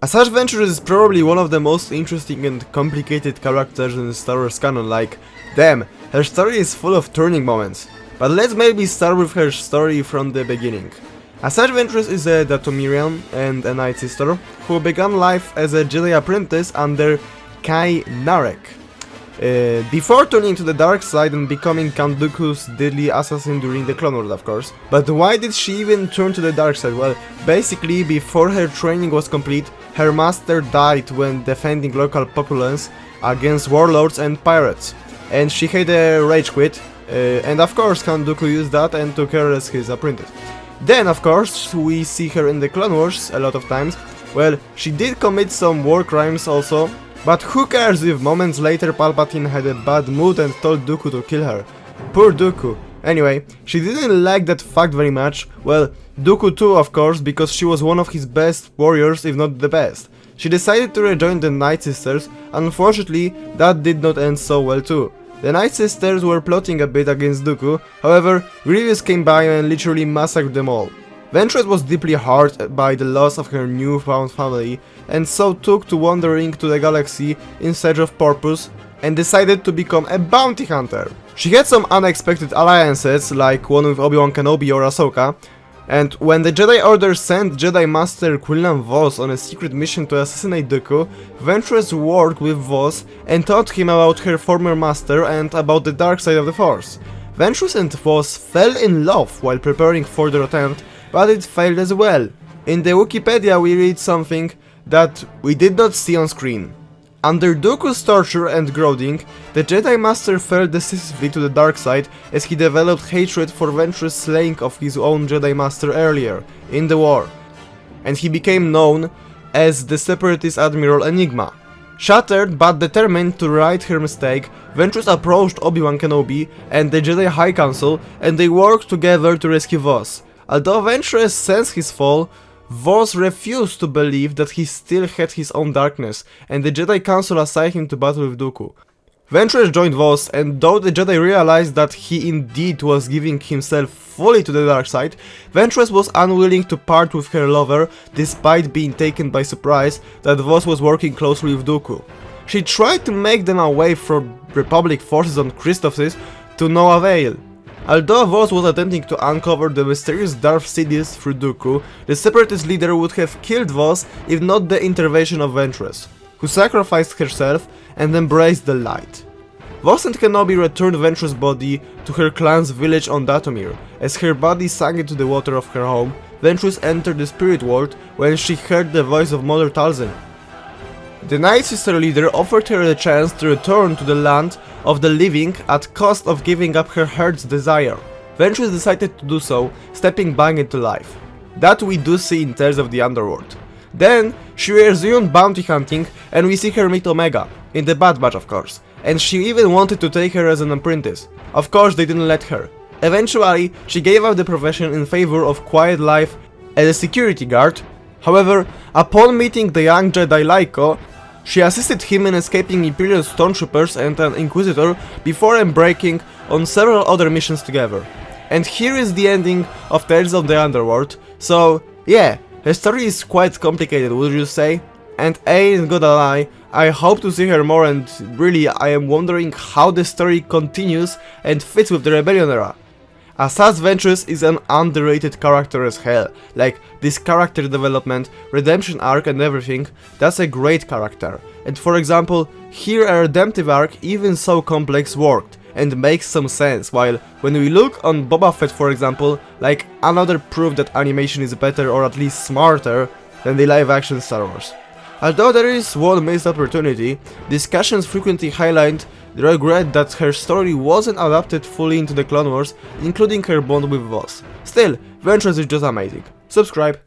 Asajj Ventress is probably one of the most interesting and complicated characters in Star Wars canon, like, damn, her story is full of turning moments. But let's maybe start with her story from the beginning. Asajj Ventress is a Dathomirian and a Nightsister who began life as a Jedi apprentice under Kai Narek, before turning to the dark side and becoming Count Dooku's deadly assassin during the Clone Wars, of course. But why did she even turn to the dark side? Well, basically, before her training was complete, her master died when defending local populace against warlords and pirates, and she had a rage quit, and of course Count Dooku used that and took her as his apprentice. Then, of course, we see her in the Clone Wars a lot of times. Well, she did commit some war crimes also, but who cares if moments later Palpatine had a bad mood and told Dooku to kill her. Poor Dooku. Anyway, she didn't like that fact very much. Well, Dooku too, of course, because she was one of his best warriors, if not the best. She decided to rejoin the Nightsisters. Unfortunately, that did not end so well too. The Nightsisters were plotting a bit against Dooku, however, Grievous came by and literally massacred them all. Ventress was deeply hurt by the loss of her newfound family, and so took to wandering to the galaxy in search of purpose, and decided to become a bounty hunter. She had some unexpected alliances, like one with Obi-Wan Kenobi or Ahsoka, and when the Jedi Order sent Jedi Master Quinlan Vos on a secret mission to assassinate Dooku, Ventress worked with Vos and taught him about her former master and about the dark side of the Force. Ventress and Vos fell in love while preparing for their attempt, but it failed as well. In the Wikipedia we read something that we did not see on screen. Under Dooku's torture and grounding, the Jedi Master fell decisively to the dark side as he developed hatred for Ventress' slaying of his own Jedi Master earlier, in the war, and he became known as the Separatist Admiral Enigma. Shattered but determined to right her mistake, Ventress approached Obi-Wan Kenobi and the Jedi High Council, and they worked together to rescue Vos. Although Ventress sensed his fall, Vos refused to believe that he still had his own darkness, and the Jedi Council assigned him to battle with Dooku. Ventress joined Vos, and though the Jedi realized that he indeed was giving himself fully to the dark side, Ventress was unwilling to part with her lover, despite being taken by surprise that Vos was working closely with Dooku. She tried to make them away from Republic forces on Christophsis, to no avail. Although Vos was attempting to uncover the mysterious Darth Sidious through Dooku, the Separatist leader would have killed Vos if not the intervention of Ventress, who sacrificed herself and embraced the light. Vos and Kenobi returned Ventress' body to her clan's village on Dathomir. As her body sank into the water of her home, Ventress entered the spirit world when she heard the voice of Mother Talzin. The Nightsister leader offered her the chance to return to the land of the living at cost of giving up her heart's desire. Ventress decided to do so, stepping back into life. That we do see in Tales of the Underworld. Then, she resumed bounty hunting, and we see her meet Omega, in the Bad Batch of course, and she even wanted to take her as an apprentice. Of course they didn't let her. Eventually, she gave up the profession in favor of quiet life as a security guard. However, upon meeting the young Jedi Laiko, she assisted him in escaping Imperial stormtroopers and an Inquisitor before embarking on several other missions together. And here is the ending of Tales of the Underworld. So yeah, her story is quite complicated, would you say? And I ain't gonna lie, I hope to see her more, and really I am wondering how the story continues and fits with the Rebellion era. Asajj Ventress is an underrated character as hell. Like, this character development, redemption arc and everything, that's a great character. And for example, here a redemptive arc, even so complex, worked and makes some sense, while when we look on Boba Fett for example, like another proof that animation is better or at least smarter than the live action Star Wars. Although there is one missed opportunity, discussions frequently highlight the regret that her story wasn't adapted fully into the Clone Wars, including her bond with Vos. Still, Ventress is just amazing. Subscribe.